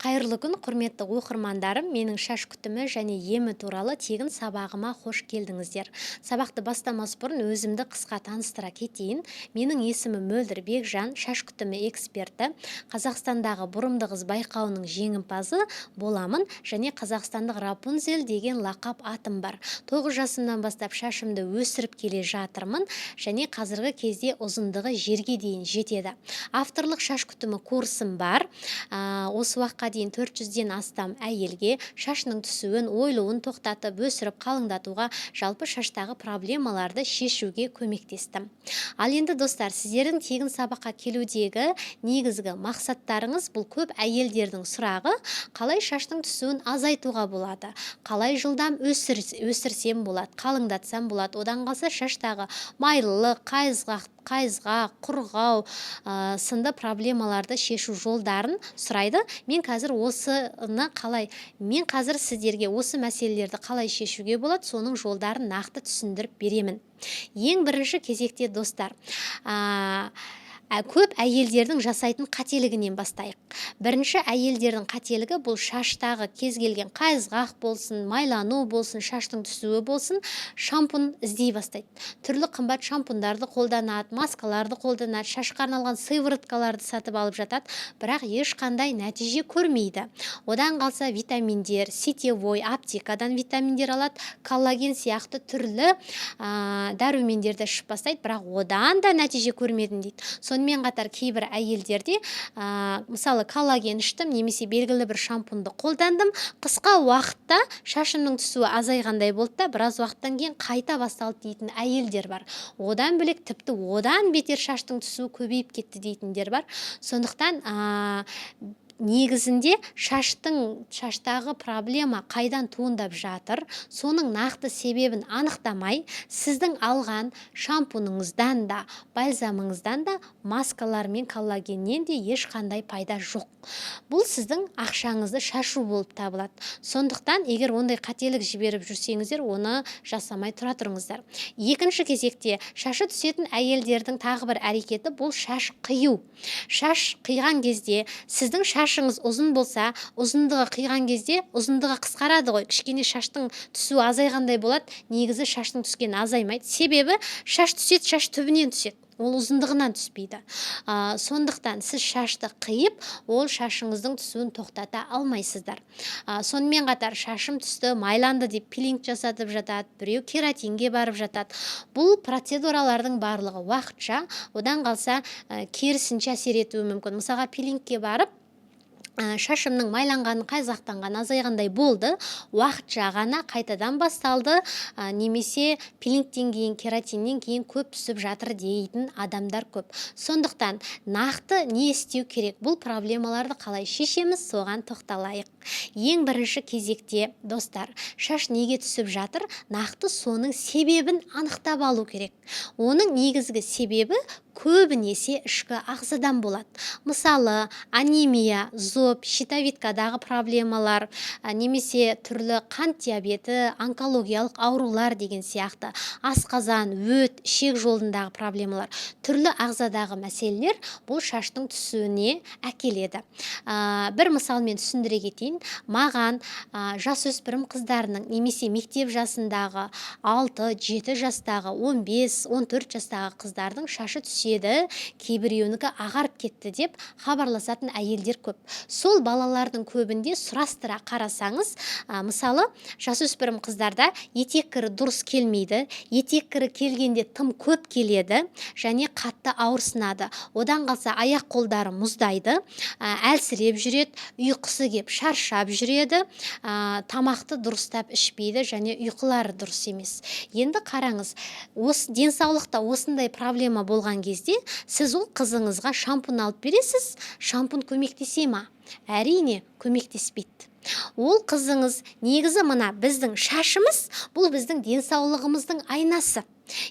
Қайырлы күн, құрметті оқырмандарым. Менің шаш күтімі және емі туралы тегін сабағыма қош келдіңіздер. Сабақты бастамас бұрын өзімді қысқа таныстыра кетейін. Менің есімім Мөлдір Бекжан, шаш күтімі эксперті, Қазақстандағы бұрымды қыз байқауының жеңімпазы боламын және қазақстандық Рапунцель деген лақап атым бар. 9 жасымнан бастап шашымды өсіріп келе жатырмын және қазіргі кезде ұзындығы жерге дейін жетеді. Авторлық шаш күтімі курсым бар. Осы уақытқа дейін 400-ден астам әйелге шашының түсуін, ойлуын тоқтатып, өсіріп қалыңдатуға, жалпы шаштағы проблемаларды шешуге көмектестім. Ал енді достар, сіздердің тегін сабаққа келудегі негізгі мақсаттарыңыз бұл көп әйелдердің сұрағы: қалай шаштың түсуін азайтуға болады, қалай жылдам өсірсем болады, қалыңдатсам болады, одан қалса шаштағы майлылық, қайызғақ, құрғау сынды проблемаларды шешу жолдарын сұрайды. Мен қазір сіздерге осы мәселелерді қалай шешуге болады, соның жолдарын нақты түсіндіріп беремін. Ең бірінші кезекте достар, көп әйелдердің жасайтын қателігінен бастайық. Бірінші әйелдердің қателігі бұл шаштағы кез келген қайызғақ болсын, майлану болсын, шаштың түсуі болсын, шампунь іздей бастайды. Түрлі қымбат шампундарды қолданады, маскаларды қолданады, шашқа арналған сывороткаларды сатып алып жатады, бірақ ешқандай нәтиже көрмейді. Одан қалса витаминдер, сетевой, аптекадан витаминдер алады, коллаген сияқты түрлі дәрумендерді ішіп бастайды, бірақ одан да нәтиже көрмедім дейді. Сонымен қатар кейбір әйелдерде мысалы коллаген іштім, немесе белгілі бір шампуньды қолдандым, қысқа уақытта шашымның түсуі азайғандай болды да, біраз уақыттан кейін қайта басталды дейтін әйелдер бар. Одан бөлек тіпті одан бетер шаштың түсуі көбейіп кетті дейтіндер бар. Сондықтан негізінде шаштағы проблема қайдан туындап жатыр, соның нақты себебін анықтамай, сіздің алған шампуныңыздан да, бальзамыңыздан да, маскалар мен коллагеннен де ешқандай пайда жоқ. Бұл сіздің ақшаңызды шашу болып табылады. Сондықтан, егер ондай қателік жіберіп жүрсеңіздер, оны жасамай тұра тұрыңыздар. Екінші кезекте, шашы түсетін әйелдердің тағы бір әрекеті бұл шаш қию. Шаш қиған кезде сіздің шашыңыз ұзын болса, ұзындығы қиған кезде ұзындығы қысқарады ғой, кішкене шаштың түсуі азайғандай болады. Негізі шаштың түскені азаймайды. Себебі шаш түседі, шаш түбінен түседі. Ол ұзындығынан түспейді. Сондықтан сіз шашты қиып, ол шашыңыздың түсуін тоқтата алмайсыздар. Сонымен қатар шашым түсті, майланды деп пилинг жасатып жатады, біреу кератинге барып жатады. Бұл процедуралардың барлығы уақытша, одан қалса керісінше әсер етуі мүмкін. Мысалға пилингке барып, шашымның майланғаны, қайызғақтанғаны азайғандай болды, уақытша ғана қайтадан басталды, немесе пилингтен кейін, кератиннен кейін көп түсіп жатыр дейтін адамдар көп. Сондықтан нақты не істеу керек? Бұл проблемаларды қалай шешеміз, соған тоқталайық. Ең бірінші кезекте, достар, шаш неге түсіп жатыр, нақты соның себебін анықтап алу керек. Оның негізгі себебі көбінесе ішкі ағзадан болады. Мысалы, анемия, зоб, щитовидкадағы проблемалар, немесе түрлі қант диабеті, онкологиялық аурулар деген сияқты, асқазан, өт, ішек жолындағы проблемалар, түрлі ағзадағы мәселелер бұл шаштың түсуіне әкеледі. Бір мысалмен түсіндіре кетейін. Маған жасөспірім қыздарының, немесе мектеп жасындағы 6-7 жастағы, 15-14 жастағы қыздардың шашы түседі, кейбіреуінікі ағарып кетті деп хабарласатын әйелдер көп. Сол балалардың көбінде сұрастыра қарасаңыз, мысалы, жасөспірім қыздарда етек-кірі дұрыс келмейді, етек-кірі келгенде тым көп келеді және қатты ауырсынады. Одан қалса аяқ қолдары мұздайды, әлсіреп жүреді, ұйқысы кеп шаршап жүреді, тамақты дұрыстап ішпейді және ұйқылары дұрыс емес. Енді қараңыз, денсаулықта осындай проблема болған кезде, сіз ол қызыңызға шампунь алып бересіз, шампунь көмектесе ма? Әрине, көмектеспейді. Ол қызыңыз негізі мына біздің шашымыз, бұл біздің денсаулығымыздың айнасы.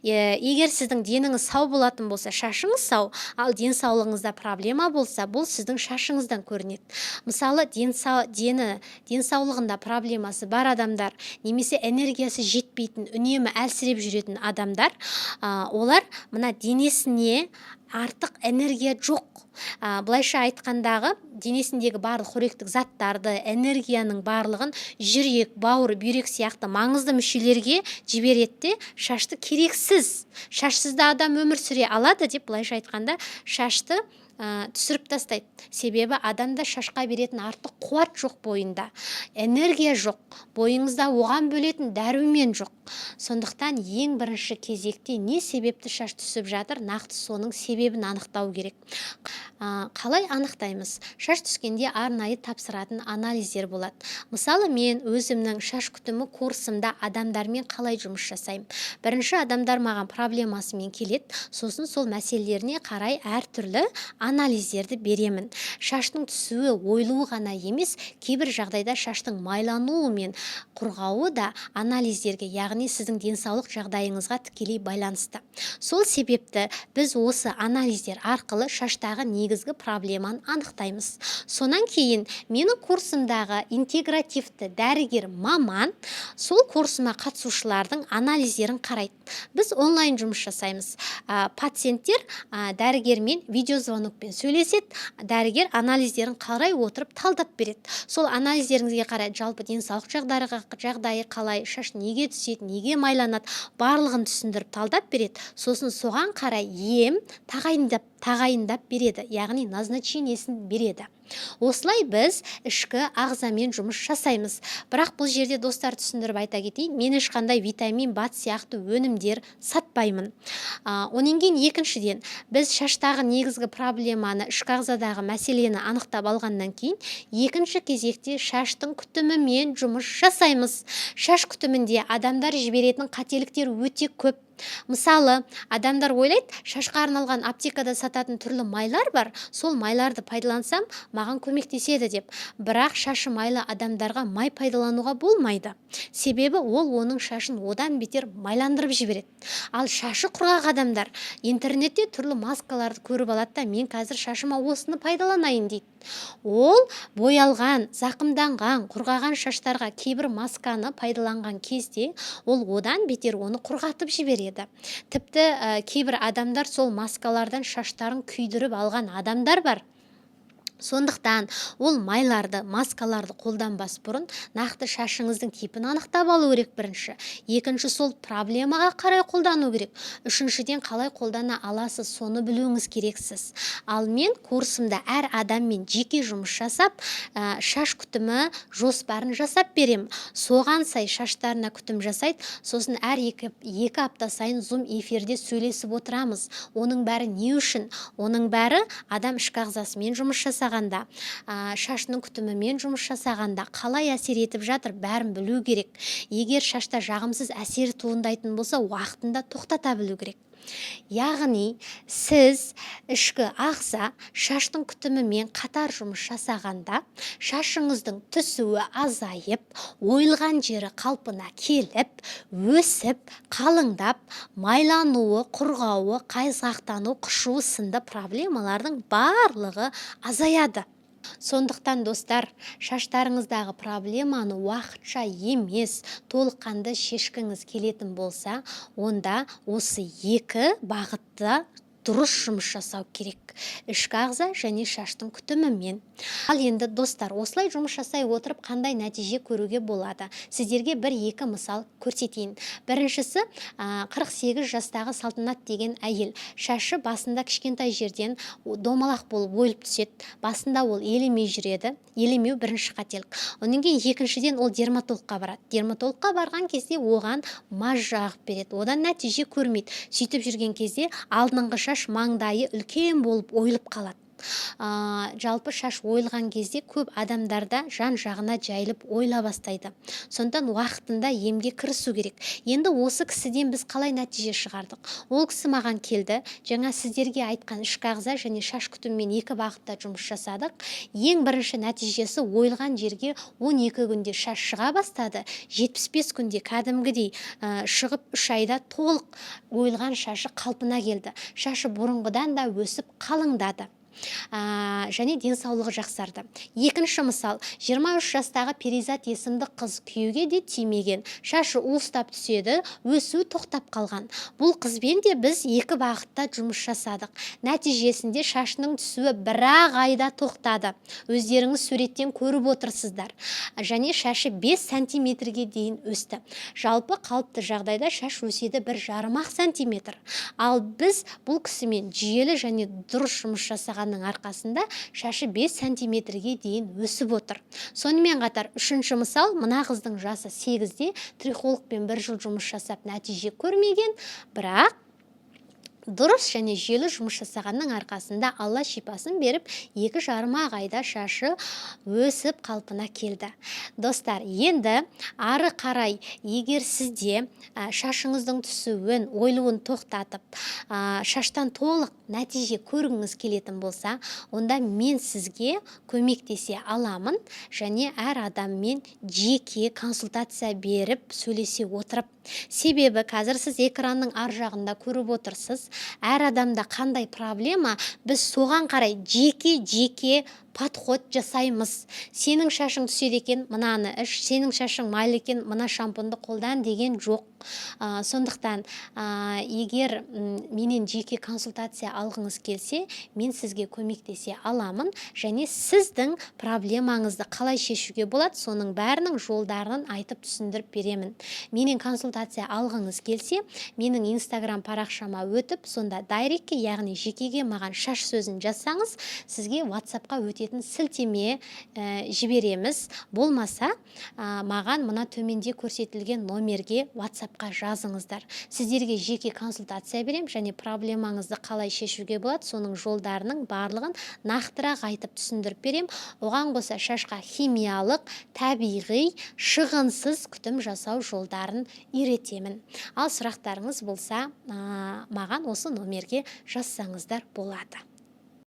Егер сіздің деніңіз сау болатын болса, шашыңыз сау, ал денсаулығыңызда проблема болса, бұл сіздің шашыңыздан көрінеді. Мысалы, денсаулығында проблемасы бар адамдар, немесе энергиясы жетпейтін, үнемі әлсіреп жүретін адамдар, олар мына денесіне артық энергия жоқ. Былайша айтқандағы денесіндегі барлық қоректік заттарды, энергияның барлығын жүрек, бауыр, бүйрек сияқты маңызды мүшелерге жібереді де шашты керексіз. Шашсыз да адам өмір сүре алады деп былайша айтқанда шашты түсіріп тастайды. Себебі адамда шашқа беретін артық қуат жоқ бойында, энергия жоқ, бойыңызда оған бөлетін дәрумен жоқ. Сондықтан ең бірінші кезекте не себепті шаш түсіп жатыр, нақты соның себебін анықтау керек. Қалай анықтаймыз? Шаш түскенде арнайы тапсыратын анализдер болады. Мысалы, мен өзімнің шаш күтімі курсымда адамдармен қалай жұмыс жасаймын? Бірінші адамдар маған проблемасымен келеді, сосын сол мәселелеріне қарай әртүрлі анализдерді беремін. Шаштың түсуі ойлуы ғана емес, кейбір жағдайда шаштың майлануы мен құрғауы да анализдерге, яғни сіздің денсаулық жағдайыңызға тікелей байланысты. Сол себепті біз осы анализдер арқылы шаштағы негізгі проблеманы анықтаймыз. Сонан кейін менің курсымдағы интегративті дәрігер маман сол курсыма қатысушылардың анализдерін қарайды. Біз онлайн жұмыс жасаймыз. Пациенттер дәрігермен видеозвонокпен сөйлеседі, дәрігер анализдерін қарай отырып талдап береді. Сол анализдеріңізге қарай жалпы денсаулық жағдайы қалай, шаш неге түседі, неге майланады, барлығын түсіндіріп талдап береді. Сосын соған қарай ем тағайындап береді, яғни назначениесін береді. Осылай біз ішкі ағзамен жұмыс жасаймыз. Бірақ бұл жерде достар түсіндіріп айта кетейін, мен ешқандай витамин, бат сияқты өнімдер сатпаймын. Онан кейін екіншіден, біз шаштағы негізгі проблеманы, ішкі ағзадағы мәселені анықтап алғаннан кейін, екінші кезекте шаштың күтімімен жұмыс жасаймыз. Шаш күтімінде адамдар жіберетін қателіктер өте көп. Мысалы, адамдар ойлайды, шашқа арналған аптекада сататын түрлі майлар бар, сол майларды пайдалансам, маған көмектеседі деп. Бірақ шашы майлы адамдарға май пайдалануға болмайды. Себебі ол оның шашын одан бетер майландырып жібереді. Ал шашы құрғақ адамдар интернетте түрлі маскаларды көріп алады да, мен қазір шашыма осыны пайдаланайын дейді. Ол боялған, зақымданған, құрғаған шаштарға кейбір масканы пайдаланған кезде ол одан бетер оны құрғатып жібереді. Тіпті кейбір адамдар сол маскалардан шаштарын күйдіріп алған адамдар бар. Сондықтан ол майларды, маскаларды қолданбас бұрын нақты шашыңыздың типін анықтап алу керек бірінші. Екінші, сол проблемаға қарай қолдану керек. Үшіншіден, қалай қолдана аласыз, соны білуіңіз керексіз. Ал мен курсымда әр адаммен жеке жұмыс жасап, шаш күтімі жоспарын жасап берем. Соған сай шаштарына күтім жасайды. Сосын әр екі апта сайын Zoom эфирде сөйлесіп отырамыз. Оның бәрі не үшін? Оның бәрі адам ішкі ағзасымен жұмыс жасағанда, шашының күтімімен жұмыс жасағанда қалай әсер етіп жатыр, бәрін білу керек. Егер шашта жағымсыз әсер туындайтын болса, уақытында тоқтата білу керек. Яғни, сіз ішкі ағза шаштың күтімімен қатар жұмыс жасағанда, шашыңыздың түсуі азайып, ойылған жері қалпына келіп, өсіп, қалыңдап, майлануы, құрғауы, қайызғақтану, қышуы сынды проблемалардың барлығы азаяды. Сондықтан достар, шаштарыңыздағы проблеманы уақытша емес, толыққанды шешкіңіз келетін болса, онда осы екі бағытта дұрыс жұмыс жасау керек. Ішкі ағза және шаштың күтімімен. Ал енді достар, осылай жұмыс жасай отырып қандай нәтиже көруге болады? Сіздерге бір-екі мысал көрсетейін. Біріншісі, 48 жастағы Салтанат деген әйел. Шашы басында кішкентай жерден домалақ болып ойылып түседі. Басында ол елемей жүреді. Елемеу бірінші қателік. Онан кейін екіншіден ол дерматологқа барады. Дерматологқа барған кезде оған маз жағып береді. Одан нәтиже көрмейді. Сөйтіп жүрген кезде алдыңғы шаш маңдайы үлкен болып ойылып қалады. Жалпы шаш ойылған кезде көп адамдарда жан жағына жайылып ойла бастайды. Сондықтан уақытында емге кірісу керек. Енді осы кісіден біз қалай нәтиже шығардық? Ол кісі маған келді. Жаңа сіздерге айтқан ішкі ағза және шаш күтімімен екі бағытта жұмыс жасадық. Ең бірінші нәтижесі ойылған жерге 12 күнде шаш шыға бастады. 75 күнде кәдімгідей шығып 3 айда толық ойылған шашы қалпына келді. Шашы бұрынғыдан да өсіп қалыңдады. және денсаулығы жақсарды. Екінші мысал, 23 жастағы Перизат есімді қыз күйеуге де тимеген, шашы уыстап түседі, өсу тоқтап қалған. Бұл қызбен де біз 2 бағытта жұмыс жасадық. Нәтижесінде шашының түсуі 1 айда тоқтады. Өздеріңіз суреттен көріп отырсыздар. Және шашы 5 сантиметрге дейін өсті. Жалпы қалыпты жағдайда шаш өседі 1,5 сантиметр. Ал біз бұл кісімен жүйелі және дұрыс жұмыс жасағанның арқасында шашы 5 сантиметрге дейін өсіп отыр. Сонымен қатар, үшінші мысал, мына қыздың жасы 8-де, трихологпен 1 жыл жұмыс жасап нәтиже көрмеген, бірақ дұрыс және жүйелі жұмыс жасағанның арқасында Алла шипасын беріп, 2,5 айда шашы өсіп қалпына келді. Достар, енді ары қарай егер сізде шашыңыздың түсуін, ойылуын тоқтатып, шаштан толық нәтиже көргіңіз келетін болса, онда мен сізге көмектесе аламын және әр адаммен жеке консультация беріп, сөйлесе отырып. Себебі қазір сіз экранның ар жағында көріп отырсыз, әр адамда қандай проблема, біз соған қарай жеке подход жасаймыз. Сенің шашың түседі екен, мынаны іш, сенің шашың майлы екен, мына шампуньді қолдан деген жоқ. Сондықтан, егер менен жеке консультация алғыңыз келсе, мен сізге көмектесе аламын және сіздің проблемаңызды қалай шешуге болады, соның бәрінің жолдарын айтып түсіндіріп беремін. Менен консультация алғыңыз келсе, менің Instagram парақшама өтіп, сонда дайректке, яғни жекеге маған шаш сөзін жазсаңыз, сізге WhatsAppқа өтетін сілтеме жібереміз. Болмаса, маған мына төменде көрсетілген номерге WhatsAppқа жазыңыздар. Сіздерге жеке консультация берем және проблемаңызды қалай шешуге болады, соның жолдарының барлығын нақтырақ айтып түсіндіріп берем. Оған қоса шашқа химиялық, табиғи, шығынсыз күтім жасау жолдарын үйретемін. Ал сұрақтарыңыз болса, маған осы номерге жазсаңыздар болады.